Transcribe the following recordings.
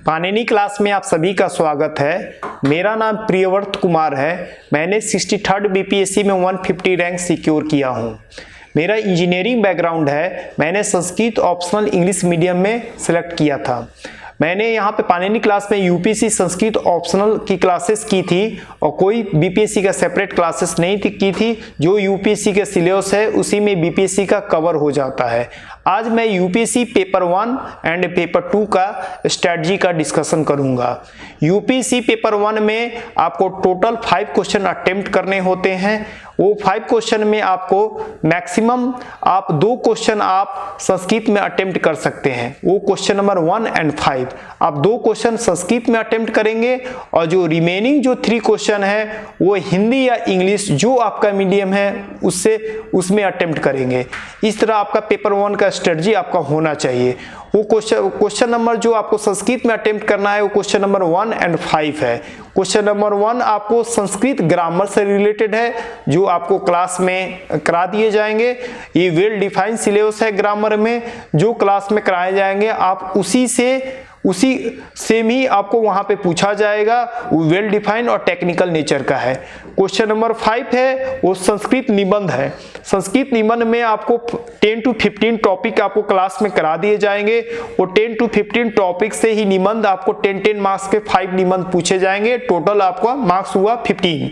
Panini class में आप सभी का स्वागत है। मेरा नाम प्रियव्रत कुमार है। मैंने 63rd बीपीएससी में 150 रैंक सिक्योर किया हूँ। मेरा इंजीनियरिंग बैकग्राउंड है। मैंने संस्कृत ऑप्शनल इंग्लिश मीडियम में सेलेक्ट किया था। मैंने यहाँ पे पाणिनि क्लास में यूपीएससी संस्कृत ऑप्शनल की क्लासेस की थी और कोई बीपीएससी का सेपरेट क्लासेस नहीं की थी। जो यूपीएससी के सिलेबस है उसी में बीपीएससी का कवर हो जाता है। आज मैं यूपीएससी पेपर 1 एंड पेपर 2 का स्ट्रेटजी का डिस्कशन करूंगा। यूपीएससी पेपर 1 में आपको टोटल 5 क्वेश्चन अटेम्प्ट करने होते हैं। वो 5 क्वेश्चन में आपको मैक्सिमम आप 2 क्वेश्चन आप संस्कृत में अटेम्प्ट कर सकते हैं। वो क्वेश्चन नंबर 1 एंड 5 आप 2 क्वेश्चन संस्कृत में अटेम्प्ट करेंगे और जो रिमेनिंग जो 3 क्वेश्चन है वो हिंदी या इंग्लिश जो आपका मीडियम है उसमें अटेम्प्ट करेंगे। इस तरह आपका पेपर 1 का स्ट्रेटजी आपका होना चाहिए। वो क्वेश्चन नंबर जो आपको संस्कृत में अटेम्प्ट करना है वो क्वेश्चन नंबर 1 एंड 5 है। क्वेश्चन नंबर 1 आपको संस्कृत ग्रामर से रिलेटेड है जो आपको क्लास में करा दिए जाएंगे। ये वेल डिफाइंड सिलेबस है ग्रामर में जो क्लास में कराए जाएंगे। आप उसी सेम ही आपको वहां पे पूछा जाएगा। वो वेल डिफाइंड और टेक्निकल नेचर का है। क्वेश्चन नंबर 5 है वो संस्कृत निबंध है। संस्कृत निबंध में आपको 10 to 15 टॉपिक आपको क्लास में करा दिए जाएंगे। वो 10 to 15 टॉपिक से ही निबंध आपको 10 मार्क्स के 5 निबंध पूछे जाएंगे। टोटल आपका मार्क्स हुआ 15।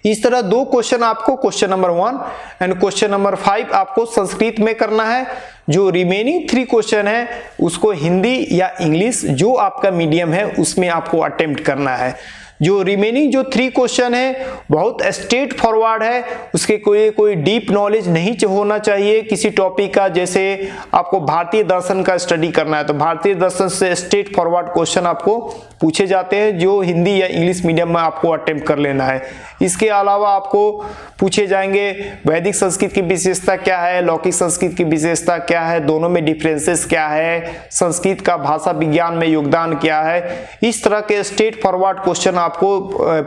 इस तरह 2 क्वेश्चन आपको question number 1 and question number 5 आपको संस्कृत में करना है। जो रिमेनिंग 3 क्वेश्चन है उसको हिंदी या इंग्लिश जो आपका मीडियम है उसमें आपको अटेम्प्ट करना है। जो रिमेनिंग जो 3 क्वेश्चन है बहुत स्ट्रेट फॉरवर्ड है। उसके कोई डीप नॉलेज नहीं होना चाहिए किसी टॉपिक का। जैसे आपको भारतीय दर्शन का स्टडी करना है तो भारतीय दर्शन से स्ट्रेट फॉरवर्ड क्वेश्चन आपको पूछे जाते हैं जो हिंदी या इंग्लिश मीडियम में आपको अटेम्प्ट कर लेना है। इसके अलावा आपको पूछे जाएंगे वैदिक संस्कृत की विशेषता क्या है, लौकिक संस्कृत की विशेषता क्या है, दोनों में डिफरेंसेस क्या है, संस्कृत का भाषा विज्ञान में योगदान क्या है। इस तरह के स्ट्रेट फॉरवर्ड क्वेश्चन आपको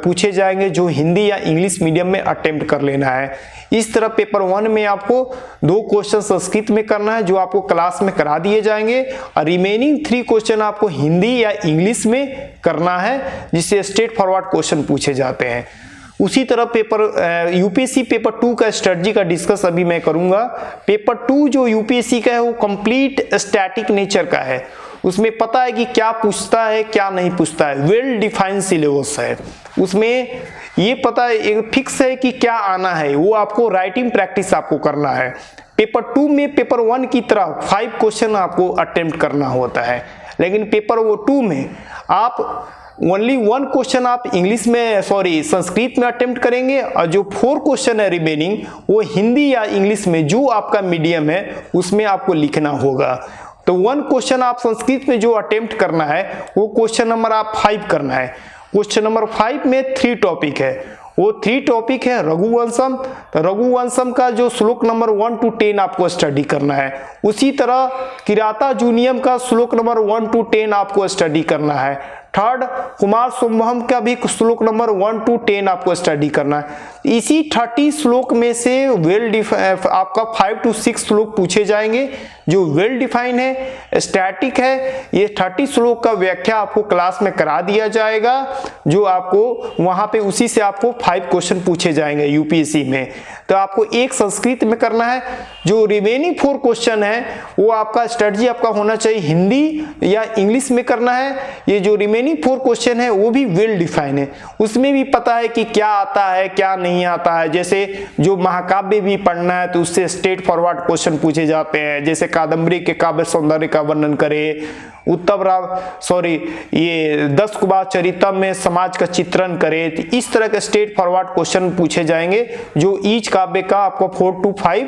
पूछे जाएंगे जो हिंदी या इंग्लिश मीडियम में अटेम्प्ट कर लेना है। इस तरह पेपर 1 में आपको 2 क्वेश्चन संस्कृत में करना है जो आपको क्लास में करा दिए जाएंगे और रिमेनिंग 3 क्वेश्चन आपको हिंदी या इंग्लिश में करना है जिससे स्ट्रेट फॉरवर्ड क्वेश्चन पूछे जाते हैं। उसी तरह पेपर यूपीएससी पेपर 2 का स्ट्रेटजी का डिस्कस अभी मैं करूंगा। पेपर 2 जो यूपीएससी का है वो कंप्लीट स्टैटिक नेचर का है। उसमें पता है कि क्या पूछता है क्या नहीं पूछता है। वेल डिफाइंड सिलेबस है। उसमें ये पता है एक फिक्स है कि क्या आना है। वो आपको राइटिंग प्रैक्टिस आपको करना है। पेपर 2 में पेपर 1 की तरह 5 क्वेश्चन आपको अटेम्प्ट करना होता है। लेकिन पेपर 2 में आप ओनली 1 क्वेश्चन आप संस्कृत में अटेम्प्ट करेंगे और जो 4 क्वेश्चन है रिमेनिंग वो हिंदी या इंग्लिश में जो आपका मीडियम है उसमें आपको लिखना होगा। तो 1 क्वेश्चन आप संस्कृत में जो अटेम्प्ट करना है वो क्वेश्चन नंबर आप 5 करना है। क्वेश्चन नंबर 5 में 3 टॉपिक है। वो 3 टॉपिक है रघुवंशम। तो रघुवंशम का जो श्लोक नंबर 1 to 10 आपको स्टडी करना है। उसी तरह किराता जूनियम का श्लोक नंबर 1 to 10 आपको स्टडी करना है। थर्ड कुमार संभवम का भी श्लोक नंबर 1 to 10 आपको स्टडी करना है। इसी 30 श्लोक में से आपका 5 to 6 श्लोक पूछे जाएंगे जो वेल डिफाइन है, स्टैटिक है। ये 30 श्लोक का व्याख्या आपको क्लास में करा दिया जाएगा जो आपको वहां पे उसी से आपको 5 क्वेश्चन पूछे जाएंगे यूपीएससी में। तो आपको एक संस्कृत में करना है। जो रिमेनिंग 4 क्वेश्चन है वो आपका स्ट्रेटजी आपका होना चाहिए हिंदी या इंग्लिश में करना है। ये जो रिमेनिंग 4 क्वेश्चन है वो भी वेल डिफाइन है। उसमें भी पता है कि क्या आता है क्या नहीं आता है। जैसे जो महाकाव्य भी पढ़ना है तो उससे स्ट्रेट फॉरवर्ड क्वेश्चन पूछे जाते हैं। जैसे कादम्बरी के काव्य सौंदर्य का वर्णन करे, ये 10 कुमार चरितम में समाज का चित्रण करे। तो इस तरह के स्ट्रेट फॉरवर्ड क्वेश्चन पूछे जाएंगे जो ईच काव्य का आपको 4 to 5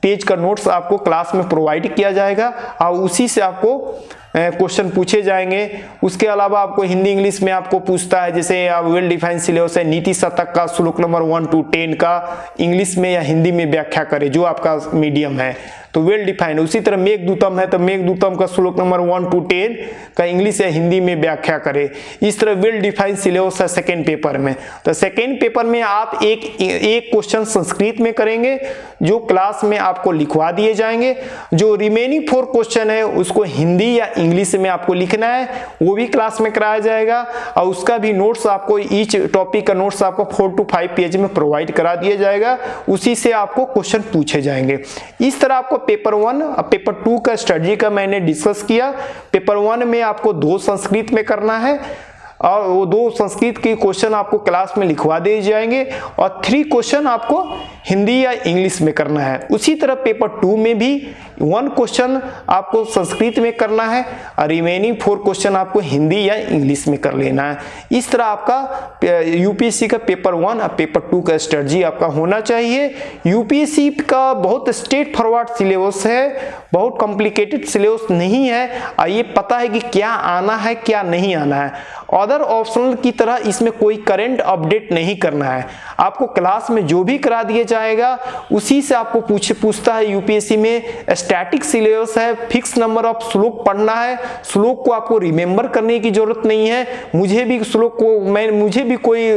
पेज का नोट्स आपको क्लास में प्रोवाइड किया जाएगा और उसी से आपको क्वेश्चन पूछे जाएंगे। उसके अलावा आपको हिंदी इंग्लिश में आपको पूछता है जैसे वेल डिफाइंड सिलेबस है नीति शतक का श्लोक नंबर 1 to 10 का इंग्लिश में या हिंदी में व्याख्या करे जो आपका मीडियम है। तो वेल डिफाइंड। उसी तरह मेघदूतम है तो मेघदूतम का श्लोक नंबर 1 to 10 का इंग्लिश या हिंदी में व्याख्या करें। इस तरह वेल डिफाइंड सिलेबस है सेकेंड पेपर में। तो सेकेंड पेपर में आप एक क्वेश्चन संस्कृत में करेंगे जो क्लास में आपको लिखवा दिए जाएंगे। जो रिमेनिंग 4 क्वेश्चन है उसको हिंदी या इंग्लिश में आपको लिखना है, वो भी क्लास में कराया जाएगा और उसका भी नोट्स आपको, ईच टॉपिक का नोट्स आपको 4 to 5 पेज में प्रोवाइड करा दिया जाएगा। उसी से आपको क्वेश्चन पूछे जाएंगे। इस तरह आपको पेपर 1 और पेपर 2 का स्ट्रेटजी का मैंने डिस्कस किया। पेपर 1 में आपको 2 संस्कृत में करना है और वो 2 संस्कृत के क्वेश्चन आपको क्लास में लिखवा दिए जाएंगे और 3 क्वेश्चन आपको हिंदी या इंग्लिश में करना है। उसी तरह पेपर 2 में भी 1 क्वेश्चन आपको संस्कृत में करना है और रिमेनिंग 4 क्वेश्चन आपको हिंदी या इंग्लिश में कर लेना है। इस तरह आपका यूपीएससी का पेपर 1 और पेपर 2 का स्ट्रेटजी आपका होना चाहिए। यूपीएससी का बहुत स्ट्रेट फॉरवर्ड सिलेबस है, बहुत कॉम्प्लिकेटेड सिलेबस नहीं है और ये पता है कि क्या आना है क्या नहीं आना है। अदर ऑप्शनल की तरह इसमें कोई करंट अपडेट नहीं करना है। आपको क्लास में जो भी करा दिया जाएगा उसी से आपको पूछता है। यूपीएससी में स्टैटिक सिलेबस है, फिक्स नंबर ऑफ श्लोक पढ़ना है। श्लोक को आपको रिमेंबर करने की जरूरत नहीं है। मुझे भी कोई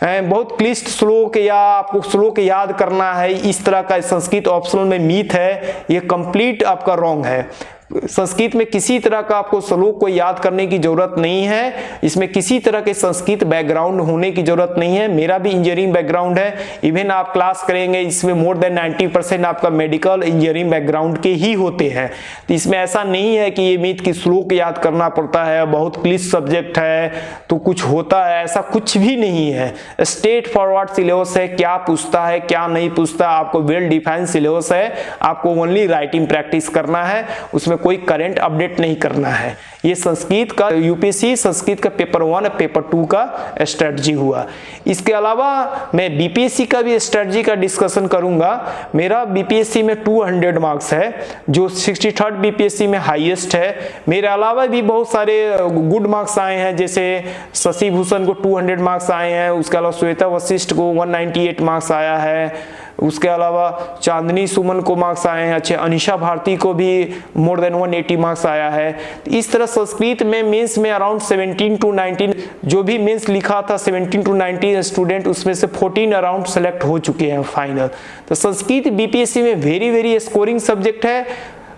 बहुत क्लिष्ट श्लोक या आपको श्लोक याद करना है, इस तरह का संस्कृत ऑप्शनल में मीथ है, ये कंप्लीट आपका रॉन्ग है। संस्कृत में किसी तरह का आपको श्लोक को याद करने की जरूरत नहीं है। इसमें किसी तरह के संस्कृत बैकग्राउंड होने की जरूरत नहीं है। मेरा भी इंजीनियरिंग बैकग्राउंड है। इवन आप क्लास करेंगे इसमें मोर देन 90% आपका मेडिकल इंजीनियरिंग बैकग्राउंड के ही होते हैं। तो इसमें ऐसा नहीं है कि ये मीथ की श्लोक याद करना पड़ता है, बहुत क्लिष्ट सब्जेक्ट है तो कुछ होता है, ऐसा कुछ भी नहीं है। स्ट्रेट फॉरवर्ड सिलेबस है, क्या पूछता है क्या नहीं पूछता, आपको वेल डिफाइंड सिलेबस है। आपको ओनली राइटिंग प्रैक्टिस करना है, उसमें कोई करंट अपडेट नहीं करना है। ये संस्कृत का यूपीएससी संस्कृत का पेपर 1 और पेपर 2 का स्ट्रेटजी हुआ। इसके अलावा मैं बीपीएससी का भी स्ट्रेटजी का डिस्कशन करूंगा। मेरा बीपीएससी में 200 मार्क्स है जो 63rd बीपीएससी में हाईएस्ट है। मेरे अलावा भी बहुत सारे गुड मार्क्स आए हैं, जैसे शशि भूषण को 200 मार्क्स आए हैं, उसके अलावा श्वेता वशिष्ठ को 198 मार्क्स आया है, उसके अलावा चांदनी सुमन को मार्क्स आए हैं अच्छे, अनिशा भारती को भी मोर देन 180 मार्क्स आया है। इस तरह संस्कृत में मेंस में अराउंड 17 to 19 जो भी मेंस लिखा था 17 to 19 स्टूडेंट, उसमें से 14 अराउंड सेलेक्ट हो चुके हैं फाइनल। तो संस्कृत बीपीएससी में वेरी स्कोरिंग सब्जेक्ट है।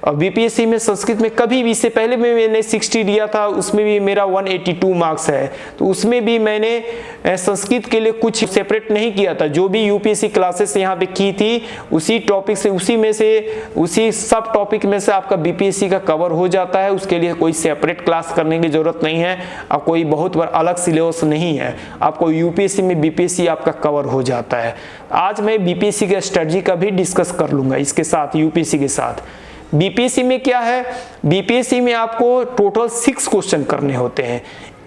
और बीपीएससी में संस्कृत में कभी भी, इससे पहले में मैंने 60 दिया था, उसमें भी मेरा 182 मार्क्स है। तो उसमें भी मैंने संस्कृत के लिए कुछ सेपरेट नहीं किया था। जो भी यूपीएससी क्लासेस यहाँ पे की थी उसी टॉपिक से, उसी सब टॉपिक में से आपका बीपीएससी का कवर हो जाता है। उसके लिए कोई सेपरेट क्लास करने की जरूरत नहीं है और कोई बहुत बड़ा अलग सिलेबस नहीं है। आपको यूपीएससी में बीपीएससी आपका कवर हो जाता है। आज मैं बीपीएससी के स्ट्रेटजी का भी डिस्कस कर लूंगा इसके साथ, यूपीएससी के साथ। बीपीएससी में क्या है, बीपीएससी में आपको टोटल 6 क्वेश्चन करने होते हैं।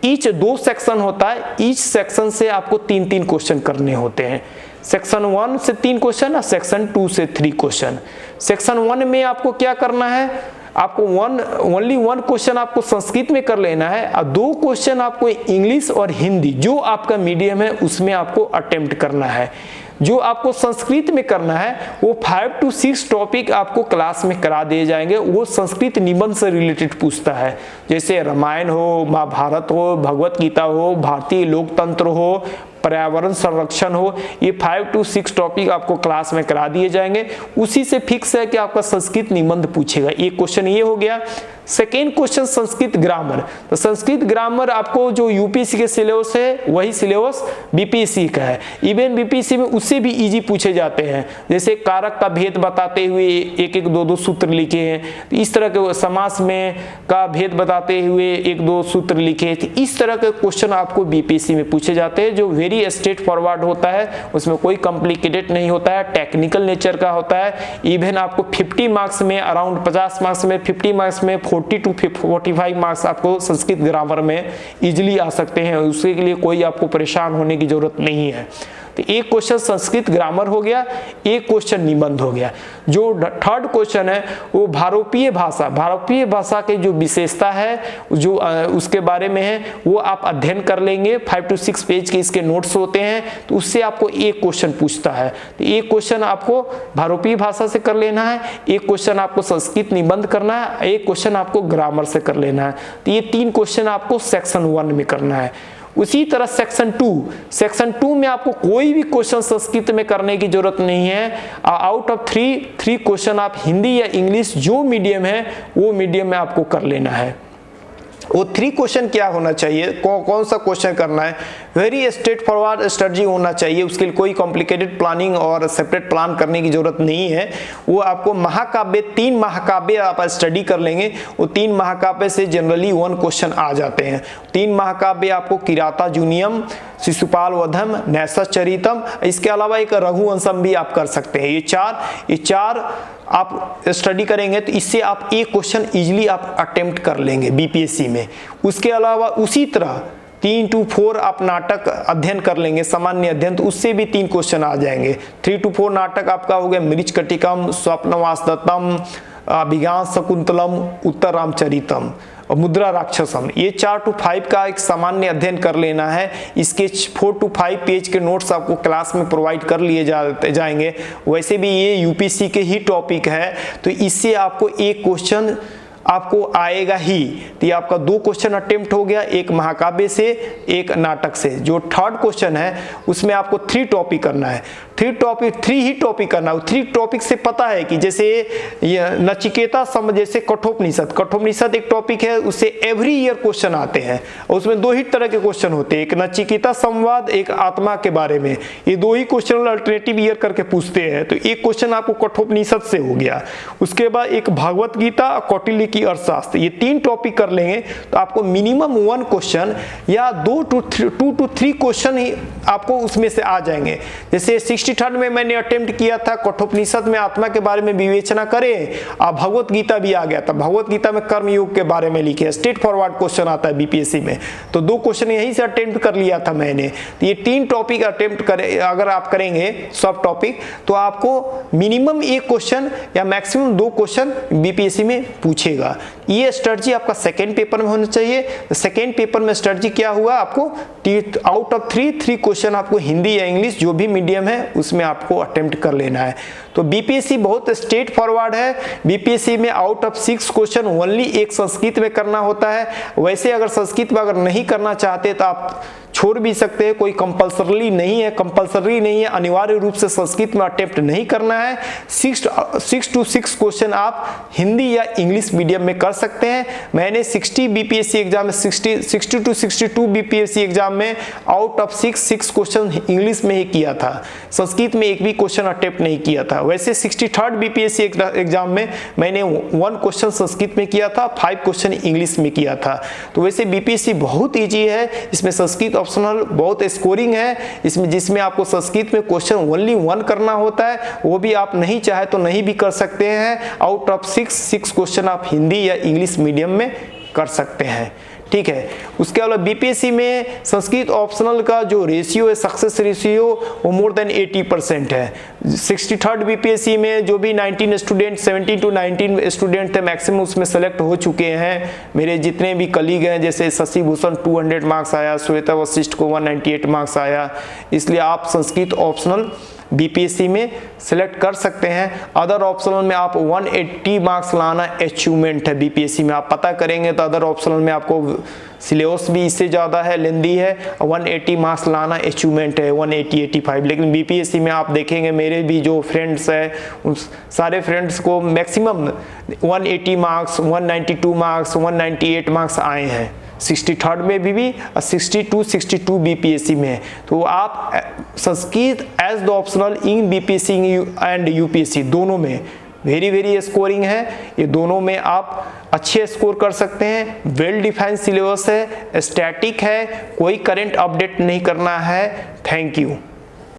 ईच 2 सेक्शन होता है, ईच सेक्शन से आपको 3-3 क्वेश्चन करने होते हैं। सेक्शन 1 से 3 क्वेश्चन और सेक्शन 2 से 3 क्वेश्चन। सेक्शन 1 में आपको क्या करना है, आपको ओनली 1 क्वेश्चन आपको संस्कृत में कर लेना है और 2 क्वेश्चन आपको इंग्लिश और हिंदी जो आपका मीडियम है उसमें आपको अटेम्प्ट करना है। जो आपको संस्कृत में करना है वो 5 to 6 टॉपिक आपको क्लास में करा दिए जाएंगे। वो संस्कृत निबंध से रिलेटेड पूछता है, जैसे रामायण हो, महाभारत हो, भगवत गीता हो, भारतीय लोकतंत्र हो, पर्यावरण संरक्षण हो। ये 5 to 6 टॉपिक आपको क्लास में करा दिए जाएंगे। उसी से फिक्स है कि आपका संस्कृत निबंध पूछेगा। एक क्वेश्चन ये हो गया। Second question Sanskrit grammar. तो संस्कृत ग्रामर आपको जो यूपीएससी के सिलेबस है वही सिलेबस बीपीएससी का है। इवन बीपीएससी में उससे भी इजी पूछे जाते हैं, जैसे कारक का भेद बताते हुए 1-1, 2-2 सूत्र लिखे हैं। तो इस तरह के समास में का भेद बताते हुए 1-2 सूत्र लिखे। तो इस तरह के क्वेश्चन आपको बीपीएससी में पूछे जाते हैं जो वेरी स्ट्रेट फॉरवर्ड होता है, उसमें कोई कॉम्प्लिकेटेड नहीं होता है, टेक्निकल नेचर का होता है। इवन आपको 50 मार्क्स में, अराउंड 50 मार्क्स में, 50 मार्क्स में 40 to 45 मार्क्स आपको संस्कृत ग्रामर में इजीली आ सकते हैं। उसके लिए कोई आपको परेशान होने की जरूरत नहीं है। तो एक क्वेश्चन संस्कृत ग्रामर हो गया, एक क्वेश्चन निबंध हो गया। जो थर्ड क्वेश्चन है वो भारतीय भाषा के जो विशेषता है जो उसके बारे में है वो आप अध्ययन कर लेंगे। 5 to 6 पेज के इसके नोट्स होते हैं, तो उससे आपको एक क्वेश्चन पूछता है। तो एक क्वेश्चन आपको भारतीय भाषा से कर लेना है, एक क्वेश्चन आपको संस्कृत निबंध करना है, एक क्वेश्चन आपको ग्रामर से कर लेना है। तो ये 3 क्वेश्चन आपको सेक्शन 1 में करना है। उसी तरह सेक्शन 2 में आपको कोई भी क्वेश्चन संस्कृत में करने की जरूरत नहीं है। आउट ऑफ 3 क्वेश्चन आप हिंदी या इंग्लिश जो मीडियम है वो मीडियम में आपको कर लेना है। वो 3 क्वेश्चन क्या होना चाहिए, कौन सा क्वेश्चन करना है, वेरी स्ट्रेट फॉरवर्ड स्ट्रेटजी होना चाहिए। उसके लिए कोई कॉम्प्लिकेटेड प्लानिंग और सेपरेट प्लान करने की जरूरत नहीं है। वो आपको महाकाव्य 3 महाकाव्य आप स्टडी कर लेंगे, वो 3 महाकाव्य से जनरली 1 क्वेश्चन आ जाते हैं। 3 महाकाव्य आपको किरातार्जुनीयम, शिशुपाल वधम, नैषधीयचरितम, इसके अलावा एक रघुवंशम भी आप कर सकते हैं। ये चार आप स्टडी करेंगे तो इससे आप एक क्वेश्चन इजीली आप अटेम्प्ट कर लेंगे बीपीएससी में। उसके अलावा उसी तरह 3 to 4 आप नाटक अध्ययन कर लेंगे, सामान्य अध्ययन, तो उससे भी 3 क्वेश्चन आ जाएंगे। 3 to 4 नाटक आपका हो गया मृच्छकटिकम, स्वप्नवासदत्तम, अभिज्ञान शकुंतलम, उत्तर रामचरितम और मुद्रा राक्षसम। ये 4 to 5 का एक सामान्य अध्ययन कर लेना है। इसके 4 to 5 पेज के नोट्स आपको क्लास में प्रोवाइड कर लिए जाएंगे। वैसे भी ये यूपीएससी के ही टॉपिक है, तो इससे आपको एक क्वेश्चन आपको आएगा ही। तो ये आपका 2 क्वेश्चन अटेम्प्ट हो गया, एक महाकाव्य से, एक नाटक से। जो थर्ड क्वेश्चन है उसमें आपको 3 टॉपिक करना है, 3 ही टॉपिक करना है। 3 टॉपिक से पता है कि जैसे नचिकेता सम, जैसे कठोपनिषद एक टॉपिक है, उससे एवरी ईयर क्वेश्चन आते हैं और उसमें 2 ही तरह के क्वेश्चन होते हैं, एक नचिकेता संवाद, एक आत्मा के बारे में। ये 2 ही क्वेश्चन अल्टरनेटिव ईयर करके पूछते हैं। तो एक क्वेश्चन आपको कठोपनिषद से हो गया। उसके बाद एक भागवत गीता, कौटिल्य की अर्थशास्त्र, ये 3 टॉपिक कर लेंगे तो आपको मिनिमम 1 क्वेश्चन या 2 to 3 क्वेश्चन ही आपको उसमें से आ जाएंगे। जैसे 63rd में मैंने अटेम्प्ट किया था, कठोपनिषद में आत्मा के बारे में विवेचना करें, और भगवत गीता भी आ गया था। भगवत गीता में कर्म योग के बारे में लिखे, स्ट्रेट फॉरवर्ड क्वेश्चन आता है बीपीएससी में, तो 2 क्वेश्चन यहीं से अटेम्प्ट कर लिया था मैंने। तो ये 3 टॉपिक अटेम्प्ट करें अगर आप करेंगे सब टॉपिक, तो आपको मिनिमम 1 क्वेश्चन या मैक्सिमम 2 क्वेश्चन बीपीएससी में पूछेगा। ये स्ट्रेटजी आपका सेकेंड पेपर में होना चाहिए। सेकेंड पेपर में स्ट्रेटजी क्या हुआ, आपको आउट ऑफ 3 क्वेश्चन आपको हिंदी या इंग्लिश जो भी मीडियम है उसमें आपको अटेम्प्ट कर लेना है। तो बीपीएससी बहुत स्ट्रेट फॉरवर्ड है। बीपीएससी में आउट ऑफ 6 क्वेश्चन ओनली एक संस्कृत में करना होता है। वैसे अगर संस्कृत में अगर नहीं करना चाहते तो आप छोड़ भी सकते हैं, कोई कंपल्सरी नहीं है, अनिवार्य रूप से संस्कृत में अटेम्प्ट नहीं करना है। 6 to 6 क्वेश्चन आप हिंदी या इंग्लिश मीडियम में कर सकते हैं। मैंने 60 बीपीएससी एग्जाम में 60 to 62 बीपीएससी एग्जाम में आउट ऑफ 6 क्वेश्चन इंग्लिश में ही किया था, संस्कृत में एक भी क्वेश्चन अटेम्प्ट नहीं किया था। वैसे 63rd बीपीएससी एग्जाम में मैंने 1 क्वेश्चन संस्कृत में किया था, 5 क्वेश्चन इंग्लिश में किया था। तो वैसे बीपीएससी बहुत ईजी है, इसमें संस्कृत ऑप्शनल बहुत स्कोरिंग है इसमें, जिसमें आपको संस्कृत में क्वेश्चन ओनली 1 करना होता है, वो भी आप नहीं चाहे तो नहीं भी कर सकते हैं। आउट ऑफ 6 क्वेश्चन आप हिंदी या इंग्लिश मीडियम में कर सकते हैं, ठीक है। उसके अलावा बीपीएससी में संस्कृत ऑप्शनल का जो रेशियो है, सक्सेस रेशियो, वो मोर देन 80% है। 63rd बीपीएससी में जो भी 19 स्टूडेंट, 17 to 19 स्टूडेंट थे, मैक्सिमम उसमें सेलेक्ट हो चुके हैं। मेरे जितने भी कलीग हैं, जैसे शशि भूषण 200 मार्क्स आया, श्वेता वशिष्ठ को 198 मार्क्स आया। इसलिए आप संस्कृत ऑप्शनल बीपीएससी में सिलेक्ट कर सकते हैं। अदर ऑप्शनल में आप 180 मार्क्स लाना अचीवमेंट है बीपीएससी में। आप पता करेंगे तो अदर ऑप्शनल में आपको सिलेबस भी इससे ज़्यादा है, लेंदी है, 180 मार्क्स लाना अचीवमेंट है, 180-85। लेकिन बीपीएससी में आप देखेंगे मेरे भी जो फ्रेंड्स हैं उन सारे फ्रेंड्स को मैक्सिमम 180 मार्क्स, 192 मार्क्स, 198 मार्क्स आए हैं 63rd में भी और 62 बीपीएससी में। तो आप Sanskrit as the optional in BPSC and UPSC दोनों में वेरी स्कोरिंग है। ये दोनों में आप अच्छे स्कोर कर सकते हैं। वेल डिफाइंड सिलेबस है, स्टैटिक है, कोई करंट अपडेट नहीं करना है। Thank you.